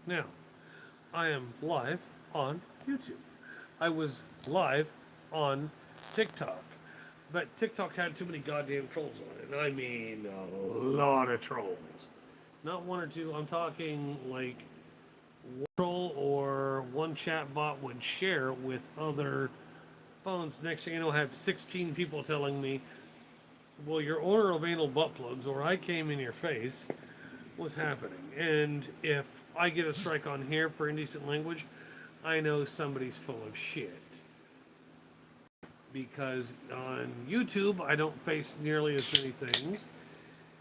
Now, I am live on YouTube. I was live on TikTok. But TikTok had too many goddamn trolls on it. And I mean, a lot of trolls. Not one or two. I'm talking like one troll or one chat bot would share with other phones. Next thing you know, I have 16 people telling me, well, your owner of anal butt plugs, or I came in your face, what's happening. And if I get a strike on here for indecent language, I know somebody's full of shit. Because on YouTube, I don't face nearly as many things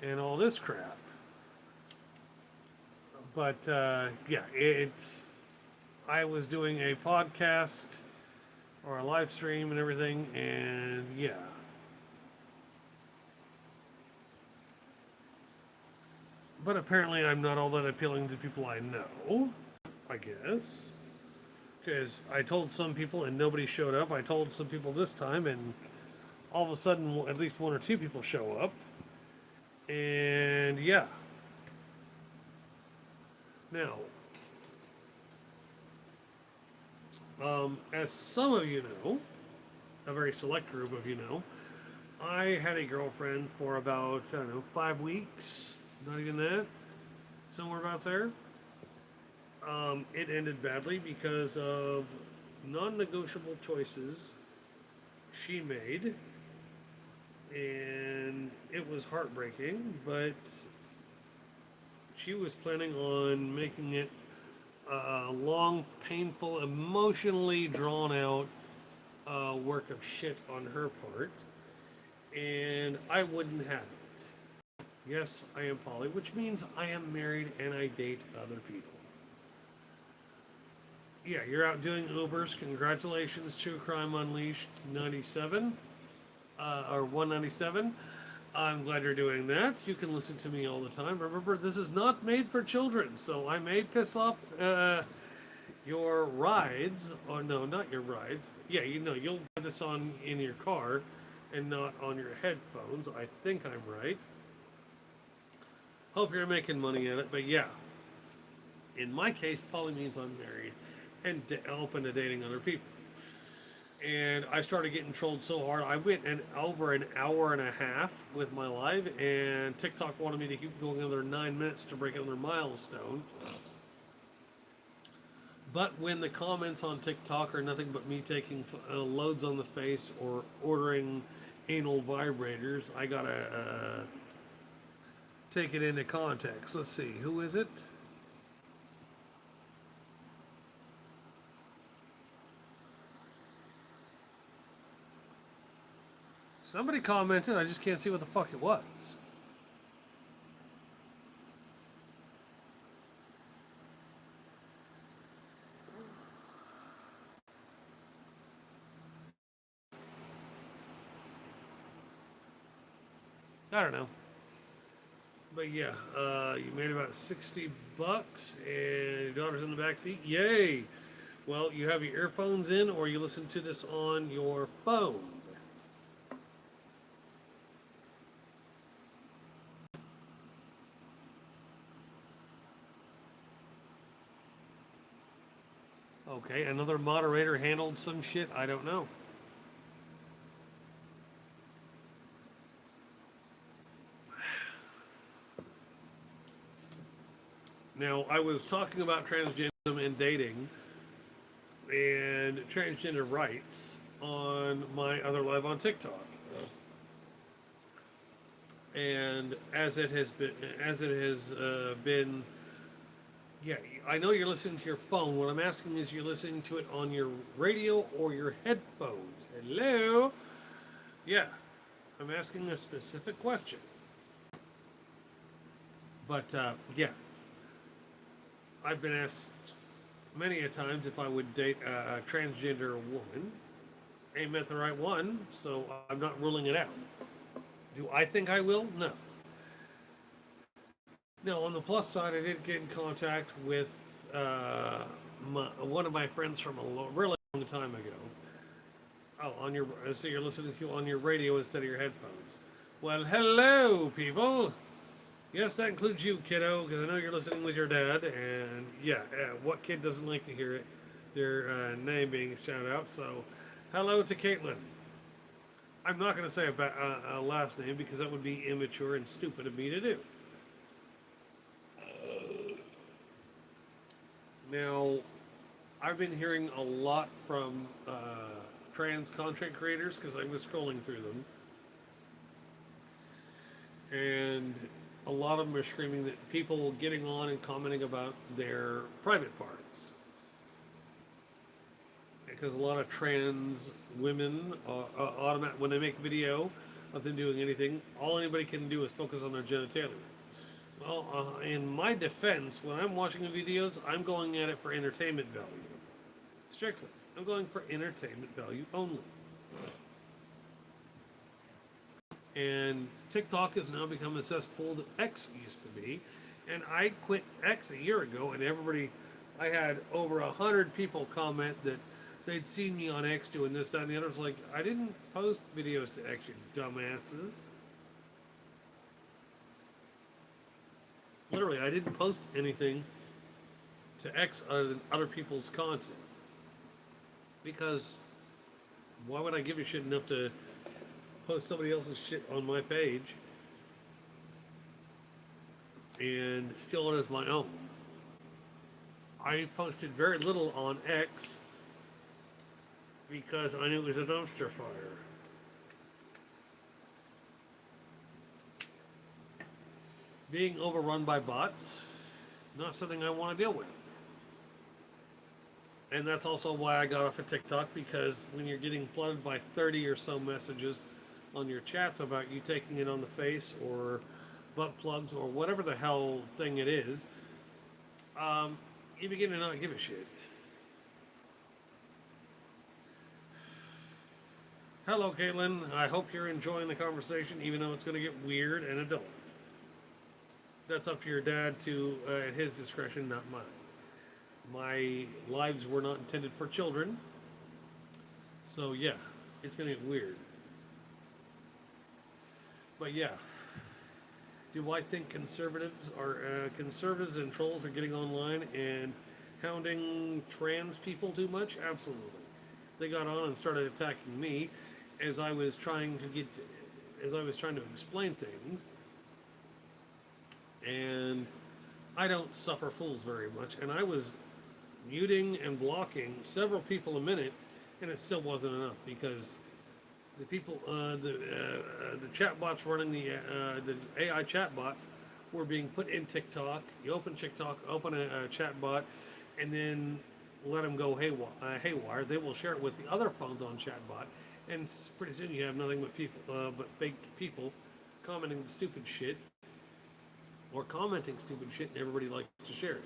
and all this crap. But yeah, I was doing a podcast or a live stream and everything, and yeah. But apparently, I'm not all that appealing to people I know, I guess. Because I told some people and nobody showed up. I told some people this time, and all of a sudden, at least one or two people show up. And yeah. Now, as some of you know, a very select group of you know, I had a girlfriend for about, I don't know, 5 weeks. Not even that. Somewhere about there. It ended badly because of non negotiable choices she made. And it was heartbreaking, but she was planning on making it a long, painful, emotionally drawn out work of shit on her part. And I wouldn't have it. Yes, I am poly, which means I am married and I date other people. Yeah, you're out doing Ubers. Congratulations, True Crime Unleashed 97 or 197. I'm glad you're doing that. You can listen to me all the time. Remember, this is not made for children, so I may piss off your rides. Or no, not your rides. Yeah, you know, you'll have this on in your car and not on your headphones. I think I'm right. Hope you're making money at it, but yeah. In my case, poly means I'm married and open to dating other people. And I started getting trolled so hard, I went over an hour and a half with my live, and TikTok wanted me to keep going another 9 minutes to break another milestone. But when the comments on TikTok are nothing but me taking loads on the face or ordering anal vibrators, I gotta take it into context. Let's see, who is it? Somebody commented, I just can't see what the fuck it was. I don't know. But yeah, you made about $60 and your daughter's in the back seat. Yay! Well, you have your earphones in or you listen to this on your phone. Okay, another moderator handled some shit. I don't know. Now, I was talking about transgenderism and dating and transgender rights on my other live on TikTok. And as it has been, yeah, I know you're listening to your phone. What I'm asking is you're listening to it on your radio or your headphones. Hello? Yeah, I'm asking a specific question. But yeah, I've been asked many a times if I would date a transgender woman. Ain't met the right one, so I'm not ruling it out. Do I think I will? No. Now, on the plus side, I did get in contact with one of my friends from a really long time ago. Oh, on your so you're listening to on your radio instead of your headphones. Well, hello, people. Yes, that includes you, kiddo, because I know you're listening with your dad. And yeah, what kid doesn't like to hear it? Their name being shouted out. So, hello to Caitlin. I'm not going to say a last name because that would be immature and stupid of me to do. Now, I've been hearing a lot from trans content creators because I was scrolling through them, and a lot of them are screaming that people getting on and commenting about their private parts. Because a lot of trans women when they make a video of them doing anything, all anybody can do is focus on their genitalia. Well, in my defense, when I'm watching the videos, I'm going at it for entertainment value. Strictly. I'm going for entertainment value only. And TikTok has now become a cesspool that X used to be. And I quit X a year ago, and I had over 100 people comment that they'd seen me on X doing this, that, and the other. Was like, I didn't post videos to X, you dumbasses. Literally, I didn't post anything to X other than other people's content. Because why would I give a shit enough to post somebody else's shit on my page and steal it as my own? I posted very little on X because I knew it was a dumpster fire. Being overrun by bots, not something I want to deal with. And that's also why I got off of TikTok, because when you're getting flooded by 30 or so messages on your chats about you taking it on the face or butt plugs or whatever the hell thing it is, you begin to not give a shit. Hello, Caitlin. I hope you're enjoying the conversation, even though it's going to get weird and adult. That's up to your dad to, at his discretion, not mine. My lives were not intended for children. So, yeah, it's going to get weird. But, yeah. Do I think conservatives and trolls are getting online and hounding trans people too much? Absolutely. They got on and started attacking me as I was trying to explain things. And I don't suffer fools very much, and I was muting and blocking several people a minute, and it still wasn't enough because the people, the chat bots running the AI chat bots were being put in TikTok. You open TikTok, open a chat bot, and then let them go haywire. They will share it with the other phones on chatbot, and pretty soon you have nothing but fake people commenting stupid shit or commenting stupid shit, and everybody likes to share it.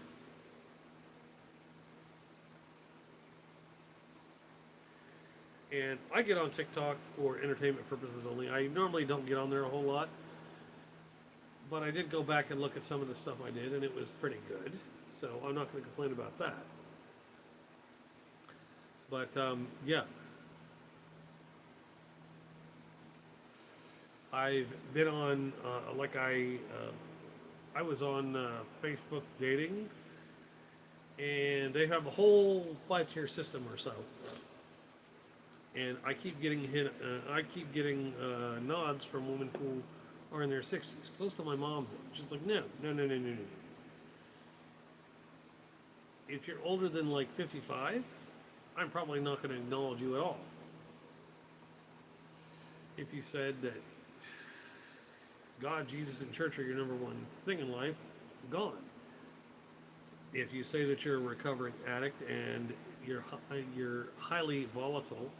And I get on TikTok for entertainment purposes only. I normally don't get on there a whole lot, but I did go back and look at some of the stuff I did, and it was pretty good. So I'm not going to complain about that. But yeah, I've been on I was on Facebook dating, and they have a whole 5-tier system or so. And I keep getting nods from women who are in their 60s, close to my mom's age. Just like, no. If you're older than like 55, I'm probably not going to acknowledge you at all. If you said that God, Jesus, and church are your number one thing in life, gone. If you say that you're a recovering addict and you're highly volatile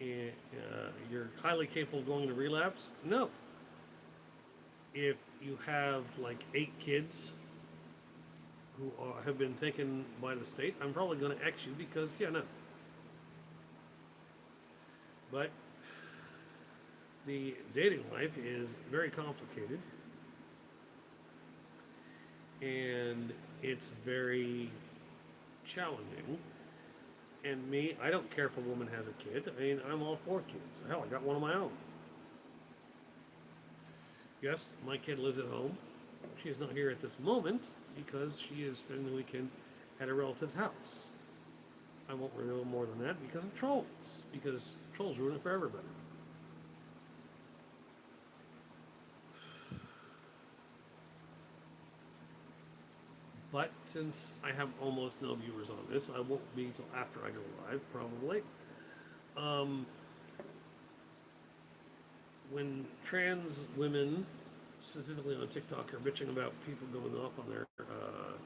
and you're highly capable of going into relapse, no. If you have like 8 kids who have been taken by the state, I'm probably going to X you because, yeah, no. But the dating life is very complicated, and it's very challenging. And me, I don't care if a woman has a kid. I mean, I'm all for kids. Hell, I got one of my own. Yes, my kid lives at home. She is not here at this moment because she is spending the weekend at a relative's house. I won't reveal more than that because of trolls. Because trolls ruin it for everybody. But since I have almost no viewers on this, I won't be till after I go live, probably. Um, when trans women, specifically on TikTok, are bitching about people going off on their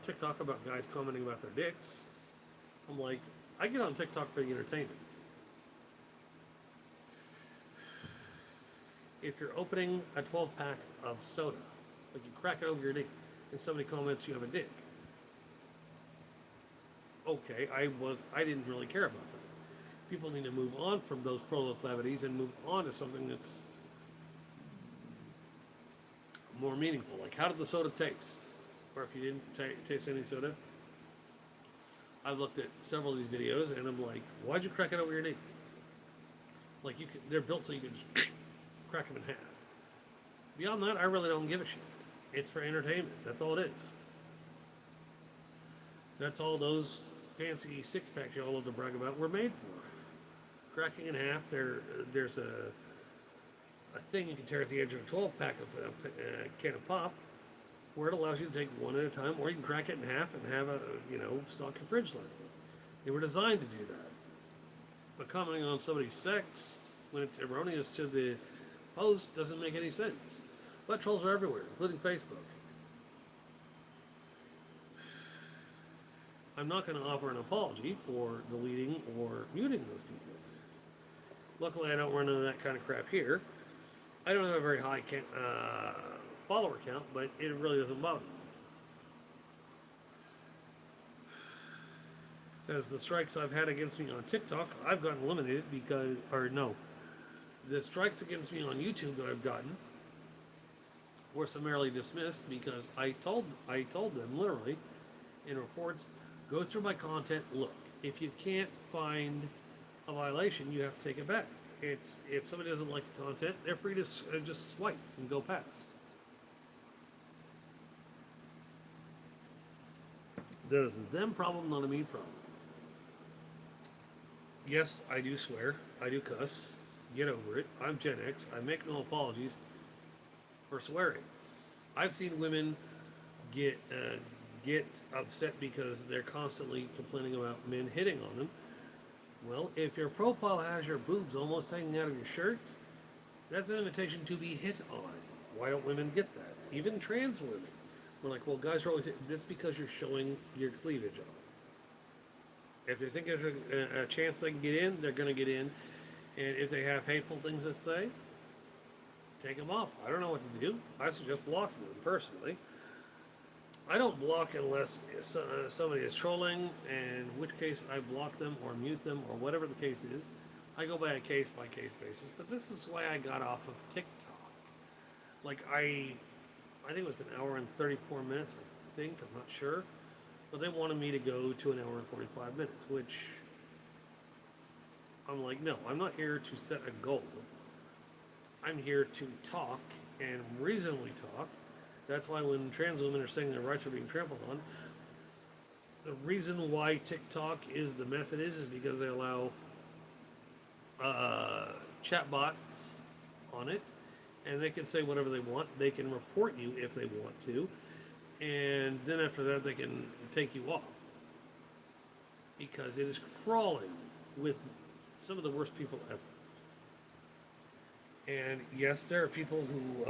TikTok about guys commenting about their dicks, I'm like, I get on TikTok for the entertainment. If you're opening a 12-pack of soda, like you crack it over your knee, and somebody comments you have a dick, okay, I didn't really care about that. People need to move on from those proclivities and move on to something that's more meaningful. Like, how did the soda taste? Or if you didn't taste any soda, I've looked at several of these videos and I'm like, why'd you crack it over your knee? Like, they're built so you can just crack them in half. Beyond that, I really don't give a shit. It's for entertainment. That's all it is. That's all those fancy six-packs you all love to brag about were made for. Cracking in half, there's a thing you can tear at the edge of a 12-pack of a can of pop, where it allows you to take one at a time, or you can crack it in half and have stock your fridge lid. They were designed to do that. But commenting on somebody's sex when it's erroneous to the post doesn't make any sense. But trolls are everywhere, including Facebook. I'm not going to offer an apology for deleting or muting those people. Luckily, I don't run into that kind of crap here. I don't have a very high follower count, but it really doesn't bother me. Because the strikes I've had against me on TikTok, I've gotten eliminated because, the strikes against me on YouTube that I've gotten were summarily dismissed because I told them literally in reports, go through my content, look. If you can't find a violation, you have to take it back. If somebody doesn't like the content, they're free to just swipe and go past. That is a them problem, not a me problem. Yes, I do swear. I do cuss. Get over it. I'm Gen X. I make no apologies for swearing. I've seen women get upset because they're constantly complaining about men hitting on them. Well, if your profile has your boobs almost hanging out of your shirt, that's an invitation to be hit on. Why don't women get that? Even trans women. We're like, well, guys are always that's because you're showing your cleavage off. If they think there's a chance they can get in, they're going to get in. And if they have hateful things to say, take them off. I don't know what to do. I suggest blocking them personally. I don't block unless somebody is trolling, in which case I block them or mute them or whatever the case is. I go by a case-by-case basis, but this is why I got off of TikTok. Like, I think it was an hour and 34 minutes, I think, I'm not sure. But they wanted me to go to an hour and 45 minutes, which I'm like, no, I'm not here to set a goal. I'm here to talk and reasonably talk. That's why when trans women are saying their rights are being trampled on, the reason why TikTok is the mess it is because they allow chatbots on it, and they can say whatever they want. They can report you if they want to, and then after that they can take you off because it is crawling with some of the worst people ever. And yes, there are people who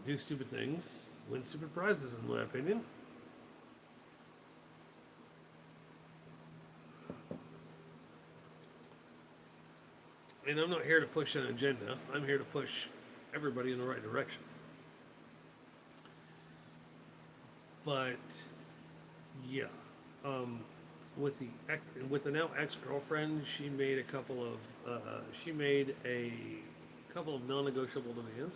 do stupid things, win stupid prizes, in my opinion. And I'm not here to push an agenda. I'm here to push everybody in the right direction. But yeah, with the now ex-girlfriend, she made a couple of non-negotiable demands,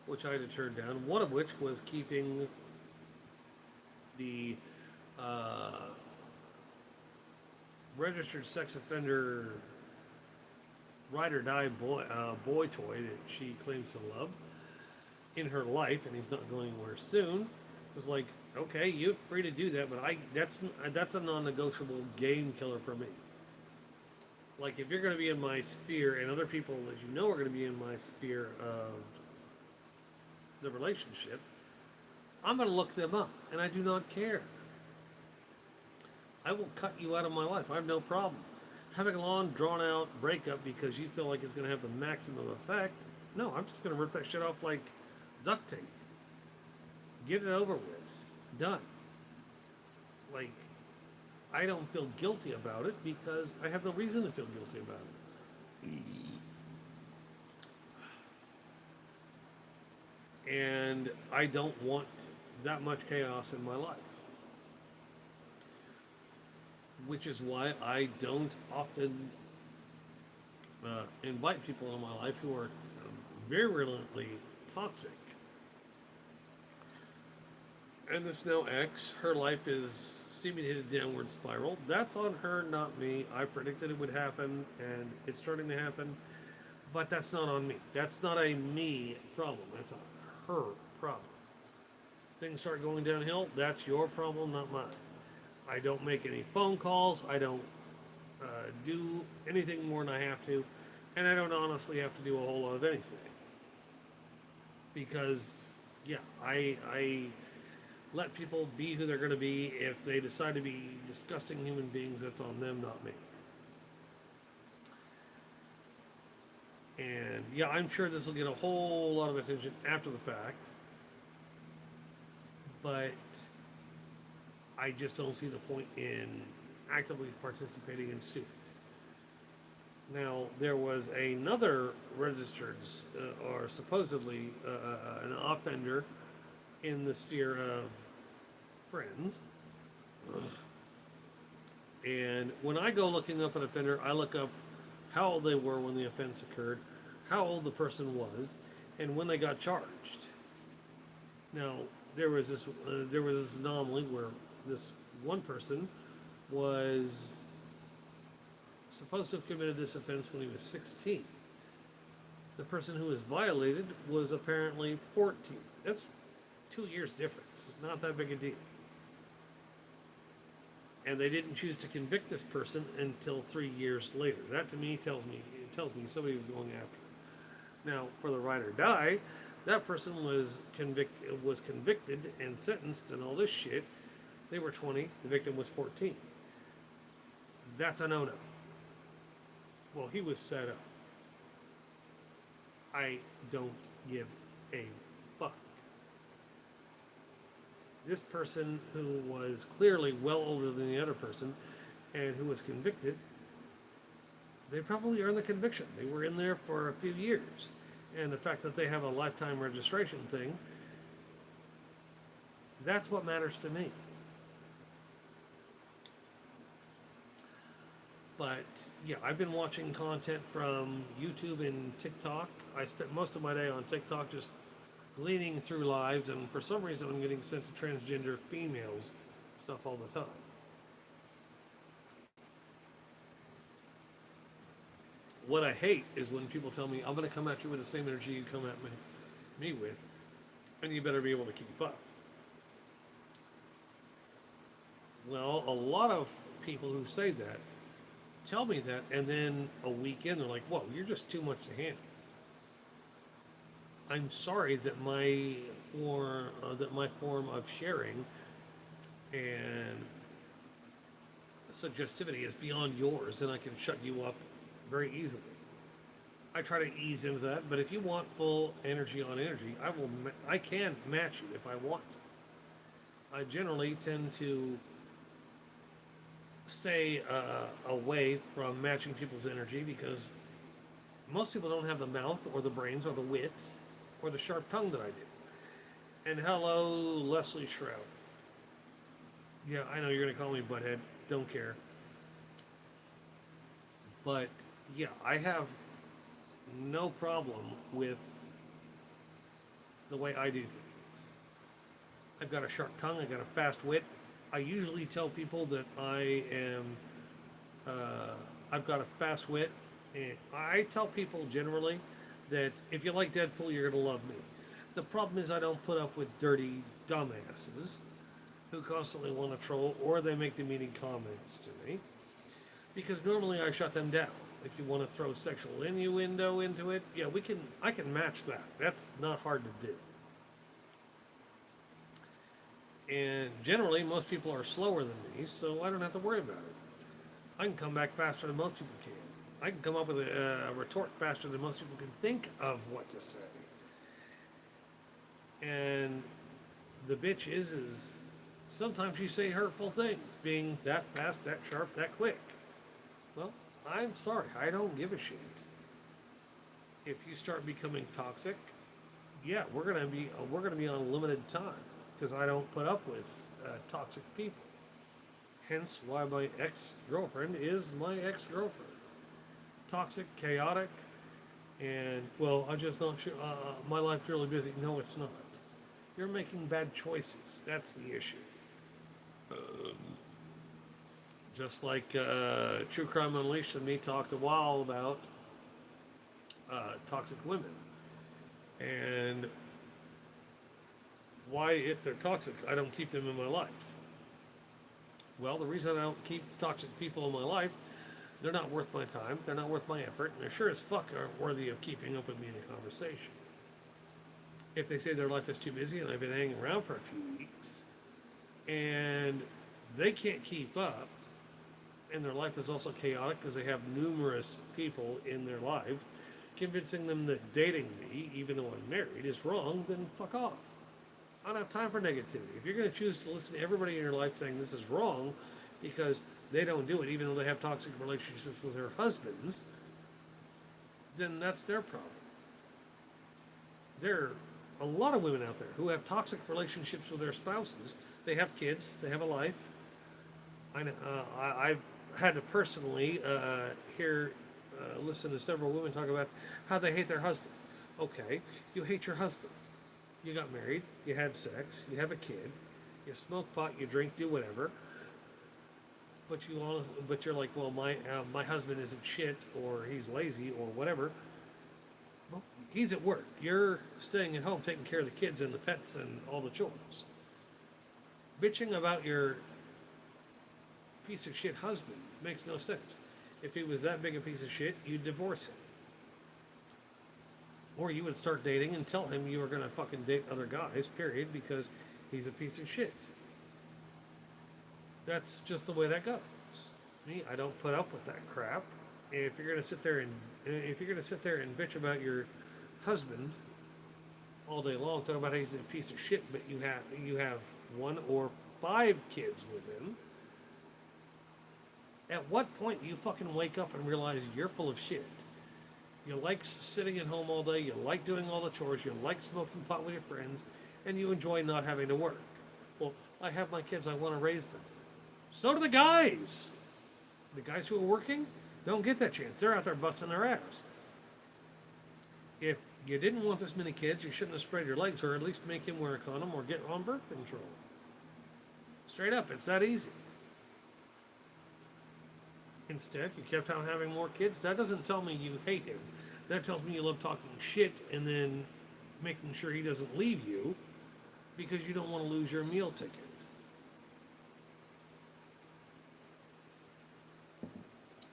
which I had to turn down. One of which was keeping the registered sex offender ride or die boy toy that she claims to love. in her life, and he's not going anywhere soon. It's like, okay, you're free to do that, but that's a non-negotiable game killer for me. Like if you're going to be in my sphere, and other people that you know are going to be in my sphere of the relationship, I'm going to look them up, and I do not care. I will cut you out of my life. I have no problem. Having a long, drawn out breakup because you feel like it's going to have the maximum effect, no, I'm just going to rip that shit off like duct tape. Get it over with. Done. Like, I don't feel guilty about it because I have no reason to feel guilty about it. And I don't want that much chaos in my life. Which is why I don't often invite people into my life who are virulently toxic. And this now ex, her life is seeming to hit a downward spiral. That's on her, not me. I predicted it would happen, and it's starting to happen. But that's not on me. That's not a me problem. That's a her problem. Things start going downhill. That's your problem, not mine. I don't make any phone calls. I don't do anything more than I have to. And I don't honestly have to do a whole lot of anything. Because, yeah, I let people be who they're going to be. If they decide to be disgusting human beings, that's on them, not me. And yeah, I'm sure this will get a whole lot of attention after the fact. But I just don't see the point in actively participating in stupid. Now, there was another registered, or supposedly an offender in the sphere of friends. And when I go looking up an offender, I look up how old they were when the offense occurred, how old the person was, and when they got charged. Now, there was this anomaly where this one person was supposed to have committed this offense when he was 16. The person who was violated was apparently 14. That's 2 years difference. It's not that big a deal. And they didn't choose to convict this person until 3 years later. That to me tells me somebody was going after him. Now, for the ride or die, that person was convicted and sentenced and all this shit. They were 20. The victim was 14. That's a no-no. Well, he was set up. I don't give a fuck. This person who was clearly well older than the other person and who was convicted, they probably earned the conviction. They were in there for a few years. And the fact that they have a lifetime registration thing, that's what matters to me. But yeah, I've been watching content from YouTube and TikTok. I spent most of my day on TikTok just gleaning through lives, and for some reason I'm getting sent to transgender females stuff all the time. What I hate is when people tell me, I'm going to come at you with the same energy you come at me with, and you better be able to keep up. Well, a lot of people who say that tell me that, and then a week in, they're like, whoa, you're just too much to handle. I'm sorry that my form of sharing and suggestivity is beyond yours, and I can shut you up very easily. I try to ease into that, but if you want full energy on energy, I can match you if I want to. I generally tend to stay away from matching people's energy because most people don't have the mouth or the brains or the wit or the sharp tongue that I do. And hello, Leslie Shroud. Yeah, I know you're going to call me butthead. Don't care. But yeah, I have no problem with the way I do things. I've got a sharp tongue. I've got a fast wit. I usually tell people that I've got a fast wit, and I tell people generally that if you like Deadpool, you're going to love me. the problem is I don't put up with dirty dumbasses who constantly want to troll or they make demeaning comments to me because normally I shut them down. If you want to throw sexual innuendo into it, yeah, I can match that. That's not hard to do. And generally, most people are slower than me, so I don't have to worry about it. I can come back faster than most people can. I can come up with a retort faster than most people can think of what to say. And the bitch is sometimes you say hurtful things, being that fast, that sharp, that quick. Well, I'm sorry, I don't give a shit. If you start becoming toxic, yeah, we're gonna be on limited time because I don't put up with toxic people. Hence, why my ex-girlfriend is my ex-girlfriend. Toxic, chaotic, and well, I just don't. My life's really busy. No, it's not. You're making bad choices. That's the issue. Just like True Crime Unleashed and me talked a while about toxic women. And why, if they're toxic, I don't keep them in my life. Well, the reason I don't keep toxic people in my life, they're not worth my time, they're not worth my effort, and they're sure as fuck aren't worthy of keeping up with me in a conversation. If they say their life is too busy and I've been hanging around for a few weeks, and they can't keep up, and their life is also chaotic because they have numerous people in their lives, convincing them that dating me, even though I'm married, is wrong, then fuck off. I don't have time for negativity. If you're going to choose to listen to everybody in your life saying this is wrong because they don't do it, even though they have toxic relationships with their husbands, then that's their problem. There are a lot of women out there who have toxic relationships with their spouses. They have kids, they have a life. I've had to personally listen to several women talk about how they hate their husband. Okay, you hate your husband. You got married, you had sex, you have a kid, you smoke pot, you drink, do whatever. But you're like, well, my husband isn't shit, or he's lazy, or whatever. Well, he's at work. You're staying at home, taking care of the kids and the pets and all the chores. Bitching about your piece of shit husband makes no sense. If he was that big a piece of shit, you'd divorce him. Or you would start dating and tell him you were going to fucking date other guys, period, because he's a piece of shit. That's just the way that goes. Me, I don't put up with that crap. If you're going to sit there and bitch about your husband all day long, talk about how he's a piece of shit, but you have 1 or 5 kids with him. At what point do you fucking wake up and realize you're full of shit? You like sitting at home all day, you like doing all the chores, you like smoking pot with your friends, and you enjoy not having to work. Well, I have my kids, I want to raise them. So do the guys. The guys who are working don't get that chance. They're out there busting their ass. If you didn't want this many kids, you shouldn't have spread your legs, or at least make him wear a condom or get on birth control. Straight up, it's that easy. Instead, you kept on having more kids. That doesn't tell me you hate him. That tells me you love talking shit and then making sure he doesn't leave you because you don't want to lose your meal ticket.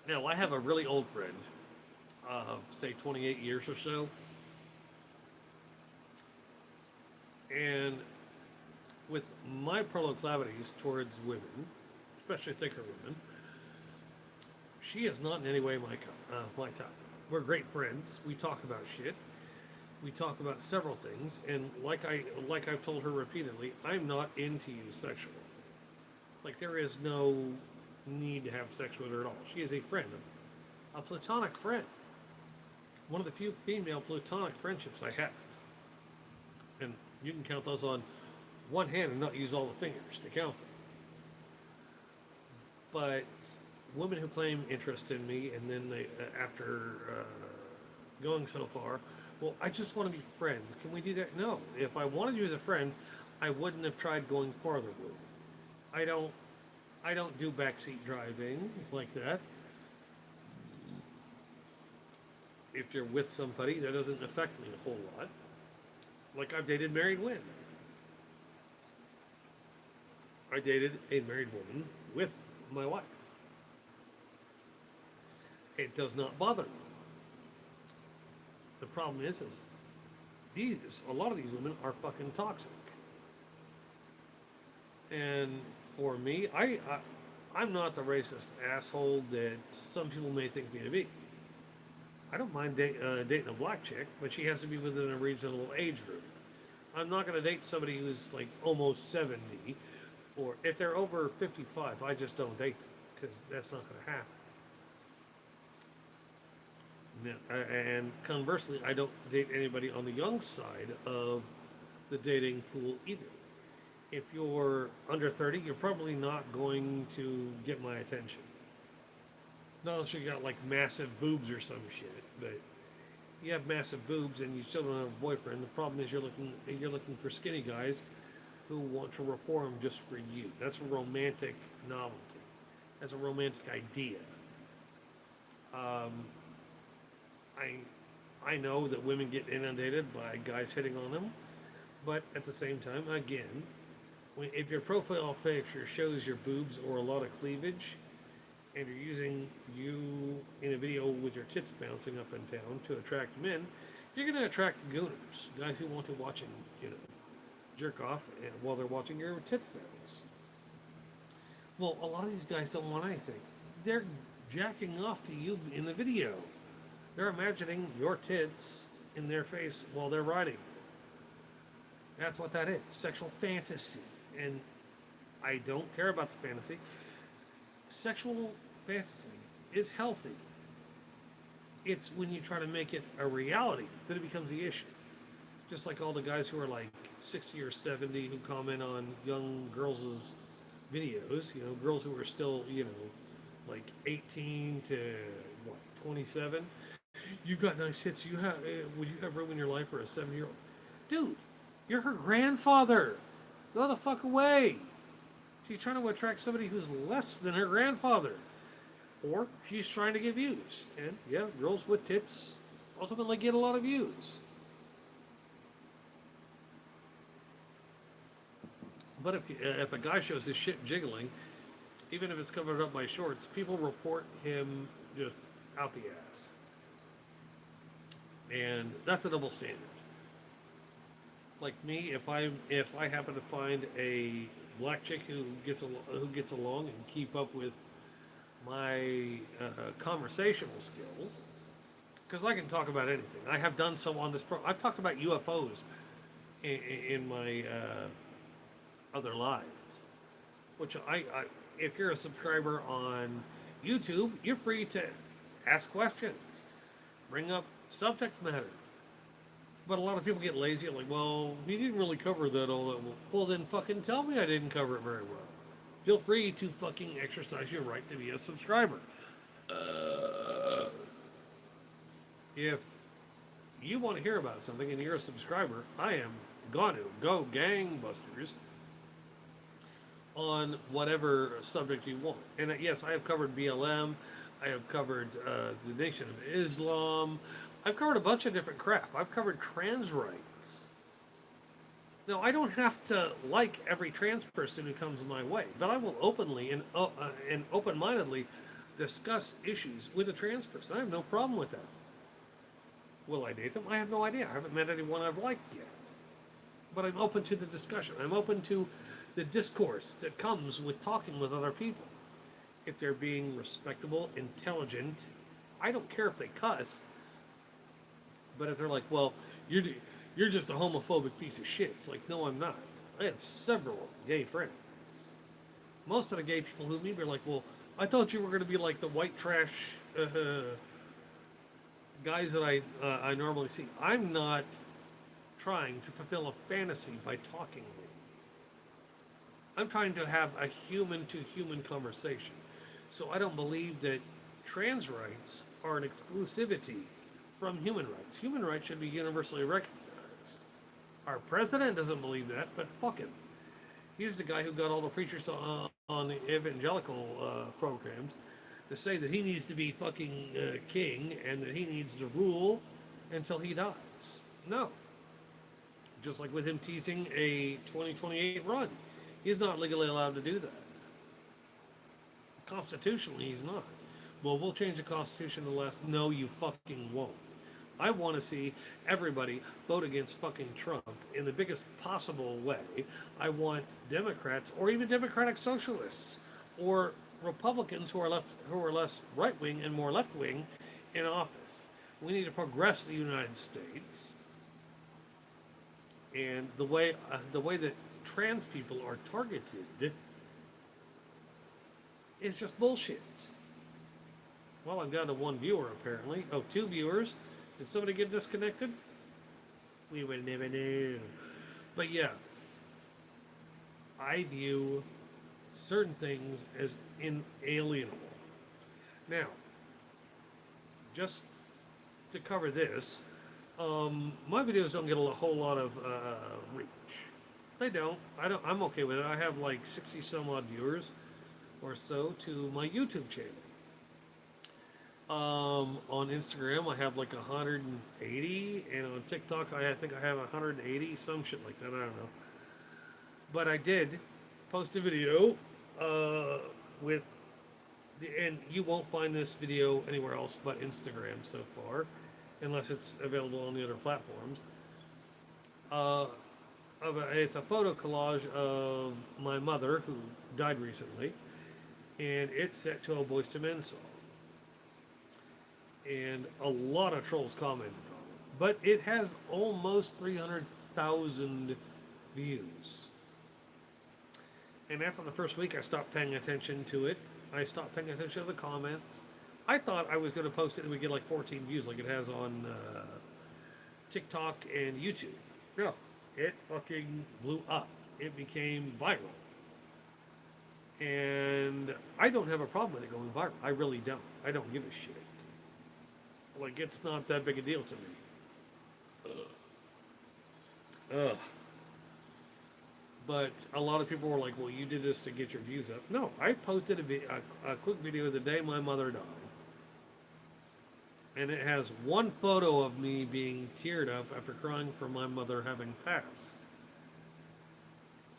Now, I have a really old friend, say 28 years or so, and with my proclivities towards women, especially thicker women, she is not in any way my type. We're great friends. We talk about shit. We talk about several things, and like I've told her repeatedly, I'm not into you sexually. Like, there is no need to have sex with her at all. She is a friend, a platonic friend. One of the few female platonic friendships I have. And you can count those on one hand and not use all the fingers to count them. But women who claim interest in me and then they, after going so far, well, I just want to be friends. Can we do that? No. If I wanted you as a friend, I wouldn't have tried going farther with you. I don't do backseat driving like that. If you're with somebody, that doesn't affect me a whole lot. Like I've dated married women. I dated a married woman with my wife. It does not bother me. The problem is a lot of these women are fucking toxic. And for me, I'm not the racist asshole that some people may think me to be. I don't mind dating a black chick, but she has to be within a reasonable age group. I'm not going to date somebody who's like almost 70, or if they're over 55, I just don't date them because that's not going to happen. And conversely, I don't date anybody on the young side of the dating pool either. If you're under 30, you're probably not going to get my attention. Not unless you got like massive boobs or some shit, but you have massive boobs and you still don't have a boyfriend. The problem is you're looking for skinny guys who want to reform just for you. That's a romantic novelty. That's a romantic idea. I know that women get inundated by guys hitting on them, but at the same time, again, if your profile picture shows your boobs or a lot of cleavage, and you're using you in a video with your tits bouncing up and down to attract men, you're going to attract gooners, guys who want to watch and, jerk off while they're watching your tits bounce. Well, a lot of these guys don't want anything. They're jacking off to you in the video. They're imagining your tits in their face while they're riding. That's what that is, sexual fantasy. And I don't care about the fantasy. Sexual fantasy is healthy. It's when you try to make it a reality that it becomes the issue. Just like all the guys who are like 60 or 70 who comment on young girls' videos, girls who are still, like 18 to 27. You've got nice tits. Would you have room in your life for a 7-year-old? Dude, you're her grandfather. Go the fuck away. She's trying to attract somebody who's less than her grandfather. Or she's trying to get views. And yeah, girls with tits ultimately get a lot of views. But if a guy shows his shit jiggling, even if it's covered up by shorts, people report him just out the ass. And that's a double standard. Like me, if I happen to find a black chick who gets along and keep up with my conversational skills, because I can talk about anything. I have done so on this program. I've talked about UFOs in my other lives, which if you're a subscriber on YouTube, you're free to ask questions, bring up subject matter. But a lot of people get lazy, like, well, he didn't really cover that all that well. Well, then fucking tell me I didn't cover it very well. Feel free to fucking exercise your right to be a subscriber. If you want to hear about something and you're a subscriber, I am going to go gangbusters on whatever subject you want. And yes, I have covered BLM. I have covered the Nation of Islam. I've covered a bunch of different crap. I've covered trans rights. Now, I don't have to like every trans person who comes my way, but I will openly and open-mindedly discuss issues with a trans person. I have no problem with that. Will I date them? I have no idea. I haven't met anyone I've liked yet. But I'm open to the discussion. I'm open to the discourse that comes with talking with other people. If they're being respectable, intelligent, I don't care if they cuss. But if they're like, well, you're just a homophobic piece of shit. It's like, no, I'm not. I have several gay friends. Most of the gay people who meet me are like, well, I thought you were going to be like the white trash guys that I normally see. I'm not trying to fulfill a fantasy by talking with you. I'm trying to have a human-to-human conversation. So I don't believe that trans rights are an exclusivity from human rights. Human rights should be universally recognized. Our president doesn't believe that, but fuck him. He's the guy who got all the preachers on the evangelical programs to say that he needs to be fucking king and that he needs to rule until he dies. No. Just like with him teasing a 2028 run. He's not legally allowed to do that. Constitutionally, he's not. Well, we'll change the Constitution to last. No, you fucking won't. I want to see everybody vote against fucking Trump in the biggest possible way. I want Democrats or even Democratic socialists or Republicans who are less right wing and more left wing in office. We need to progress the United States. And the way that trans people are targeted is just bullshit. Well, I'm down to one viewer apparently. Oh, two viewers. Did somebody get disconnected? We would never know. But yeah, I view certain things as inalienable. Now, just to cover this, my videos don't get a whole lot of reach. They don't. I'm okay with it. I have like 60 some odd viewers or so to my YouTube channel. On Instagram, I have like 180, and on TikTok, I think I have 180, some shit like that. I don't know. But I did post a video with and you won't find this video anywhere else but Instagram so far, unless it's available on the other platforms. It's a photo collage of my mother who died recently, and it's set to a Boyz II Men song. And a lot of trolls commented on it, but it has almost 300,000 views. And after the first week, I stopped paying attention to it. I stopped paying attention to the comments. I thought I was going to post it and we get like 14 views like it has on TikTok and YouTube. No, it fucking blew up. It became viral. And I don't have a problem with it going viral. I really don't. I don't give a shit. Like, it's not that big a deal to me. Ugh. But a lot of people were like, well, you did this to get your views up. No, I posted a quick video the day my mother died. And it has one photo of me being teared up after crying for my mother having passed.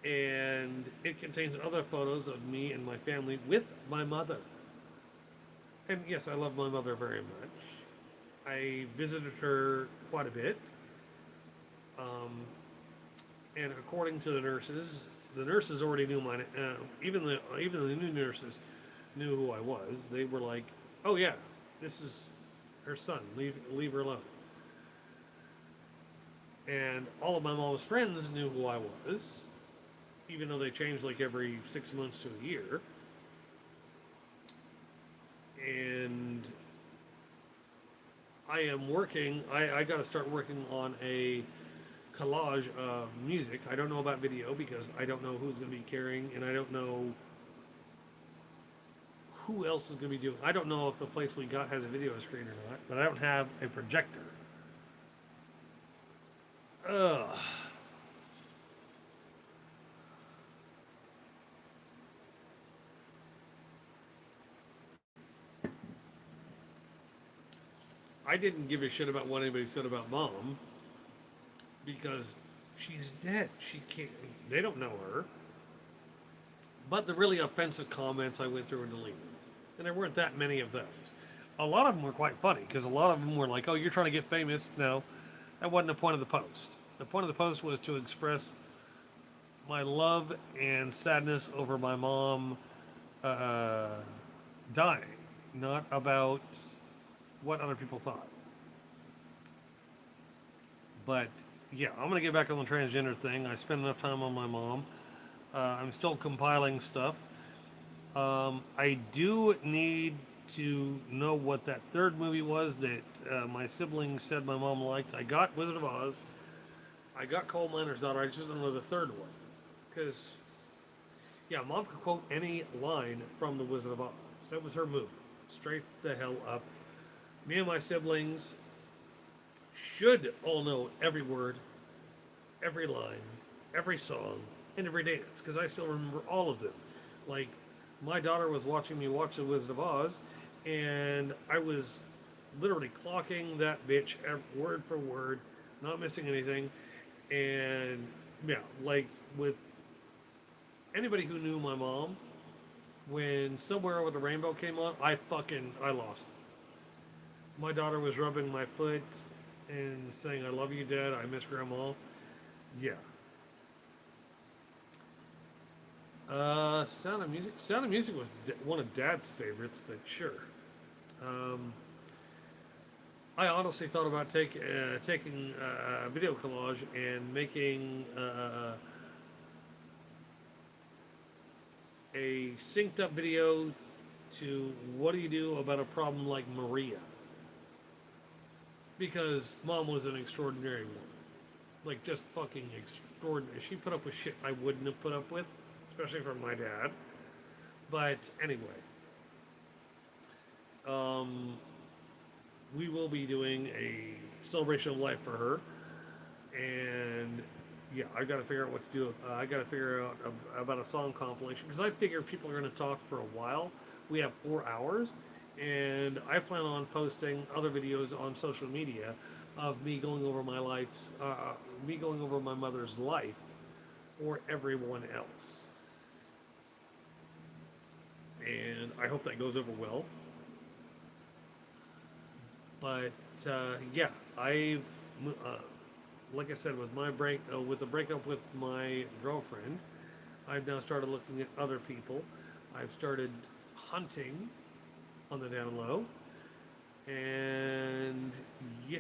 And it contains other photos of me and my family with my mother. And yes, I love my mother very much. I visited her quite a bit. And according to the nurses already knew my even the new nurses knew who I was. They were like, "Oh yeah, this is her son. Leave her alone." And all of my mom's friends knew who I was, even though they changed like every 6 months to a year. And I am working. I got to start working on a collage of music. I don't know about video because I don't know who's going to be carrying, and I don't know who else is going to be doing. I don't know if the place we got has a video screen or not, but I don't have a projector. Ugh. I didn't give a shit about what anybody said about Mom because she's dead. She can't. They don't know her. But the really offensive comments I went through and deleted, and there weren't that many of those. A lot of them were quite funny because a lot of them were like, "Oh, you're trying to get famous." No, that wasn't the point of the post. The point of the post was to express my love and sadness over my mom dying, not about what other people thought. But yeah, I'm gonna get back on the transgender thing. I spent enough time on my mom. I'm still compiling stuff. I do need to know what that third movie was that my siblings said my mom liked. I got Wizard of Oz. I got Coal Miner's Daughter. I just don't know the third one. Because, yeah, Mom could quote any line from the Wizard of Oz. That was her movie. Straight the hell up. Me and my siblings should all know every word, every line, every song, and every dance. Because I still remember all of them. Like, my daughter was watching me watch The Wizard of Oz, and I was literally clocking that bitch word for word, not missing anything. And yeah, like with anybody who knew my mom, when Somewhere Over the Rainbow came on, I lost it. My daughter was rubbing my foot and saying, "I love you, Dad. I miss Grandma." Yeah. Sound of Music. Sound of Music was one of Dad's favorites, but sure. Um, I honestly thought about taking a video collage and making a synced up video to what do you do about a problem like Maria? Because Mom was an extraordinary woman. Like, just fucking extraordinary. She put up with shit I wouldn't have put up with, especially from my dad. But anyway, um, we will be doing a celebration of life for her. And yeah, I got to figure out what to do. I got to figure out about a song compilation because I figure people are going to talk for a while. We have 4 hours, and I plan on posting other videos on social media of me going over me going over my mother's life for everyone else. And I hope that goes over well. But yeah, uh, like I said, with the breakup with my girlfriend, I've now started looking at other people. I've started hunting on the down low, and yeah,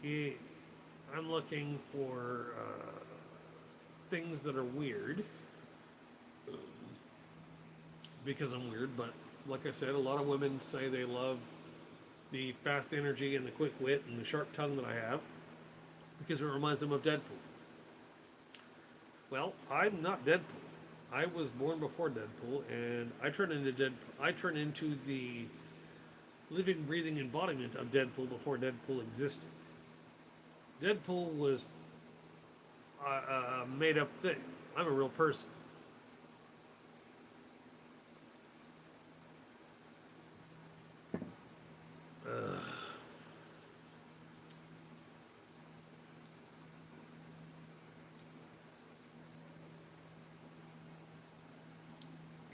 it, I'm looking for things that are weird because I'm weird. But like I said, a lot of women say they love the fast energy and the quick wit and the sharp tongue that I have because it reminds them of Deadpool. Well, I'm not Deadpool. I was born before Deadpool, and I turn into Deadpool. I turn into the living, breathing embodiment of Deadpool before Deadpool existed. Deadpool was a made-up thing. I'm a real person. Uh,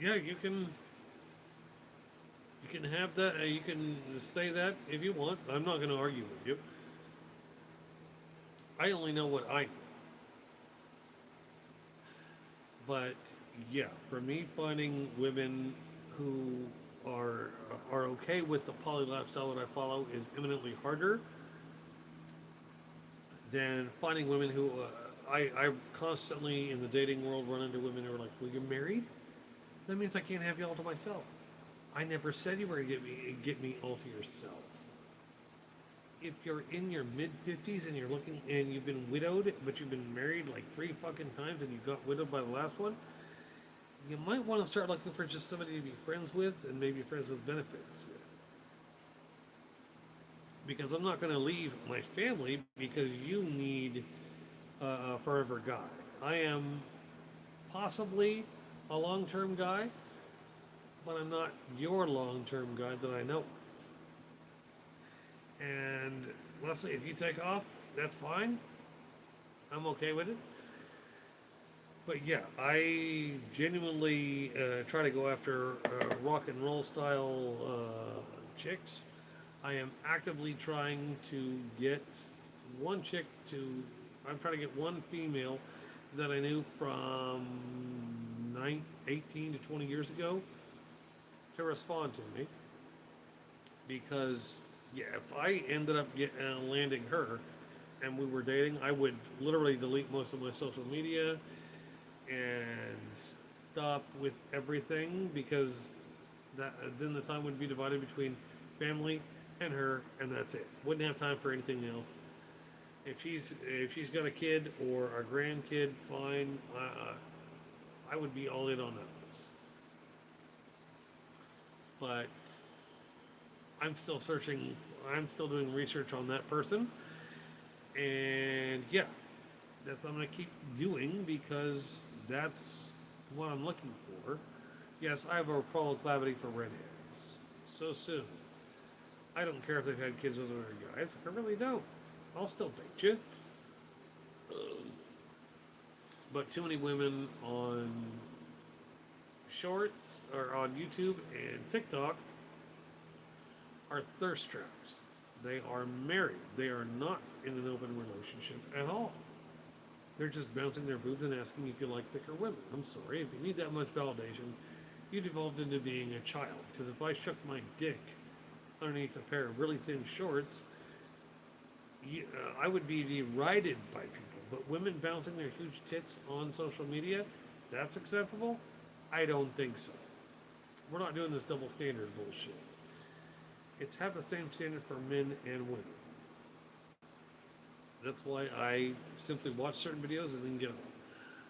yeah, you can have that. You can say that if you want. I'm not going to argue with you. I only know what I know. But yeah, for me, finding women who are okay with the poly lifestyle that I follow is eminently harder than finding women who I constantly in the dating world run into women who are like, "Well, you're married? That means I can't have you all to myself. I never said you were gonna get me all to yourself. If you're in your mid 50s and you're looking and you've been widowed, but you've been married like 3 fucking times and you got widowed by the last one, you might want to start looking for just somebody to be friends with and maybe friends with benefits with. Because I'm not going to leave my family because you need a forever guy. I am possibly a long-term guy, but I'm not your long-term guy that I know. And Leslie, if you take off, that's fine. I'm okay with it. But yeah, I genuinely try to go after rock and roll style chicks. I am actively trying to get one chick to. I'm trying to get one female that I knew from 18 to 20 years ago to respond to me because yeah, if I ended up landing her and we were dating, I would literally delete most of my social media and stop with everything because then the time would be divided between family and her, and that's it. Wouldn't have time for anything else. If she's got a kid or a grandkid, fine. I would be all in on those. But I'm still searching. I'm still doing research on that person, and yeah, that's what I'm gonna keep doing because that's what I'm looking for. Yes, I have a proclivity for redheads. So soon. I don't care if they've had kids with other guys. I really don't. I'll still date you. but too many women on shorts or on YouTube and TikTok are thirst traps. They are married. They are not in an open relationship at all. They're just bouncing their boobs and asking if you like thicker women. I'm sorry, if you need that much validation, you devolved into being a child. Because if I shook my dick underneath a pair of really thin shorts, I would be derided by people. But women bouncing their huge tits on social media, that's acceptable? I don't think so. We're not doing this double standard bullshit. It's have the same standard for men and women. That's why I simply watch certain videos and then get them.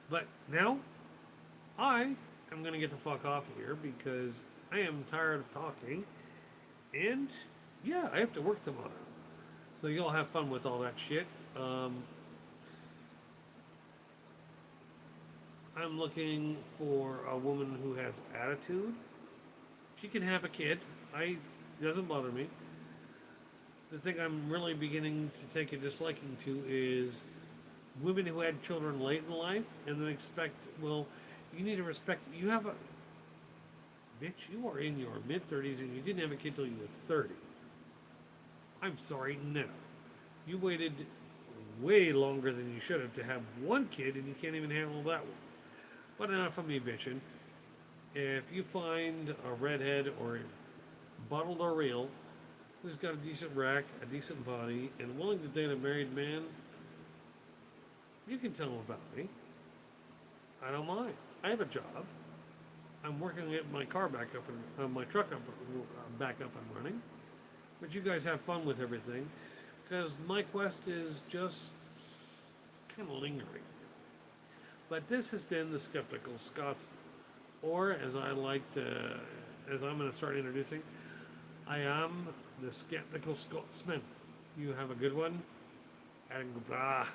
But now, I am going to get the fuck off of here because I am tired of talking. And, yeah, I have to work tomorrow. So y'all have fun with all that shit. I'm looking for a woman who has attitude. She can have a kid. It doesn't bother me. The thing I'm really beginning to take a disliking to is women who had children late in life and then expect, well, you need to respect, you have a, bitch, you are in your mid-30s and you didn't have a kid till you were 30. I'm sorry, no. You waited way longer than you should have to have one kid and you can't even handle that one. But enough of me bitching. If you find a redhead or bottled or real who's got a decent rack, a decent body, and willing to date a married man, you can tell him about me. I don't mind. I have a job. I'm working to get my car back up and my truck back up and running. But you guys have fun with everything, because my quest is just kind of lingering. But this has been the Skeptical Scotsman, or as I'm going to start introducing, I am the Sceptical Scotsman. You have a good one, and goodbye.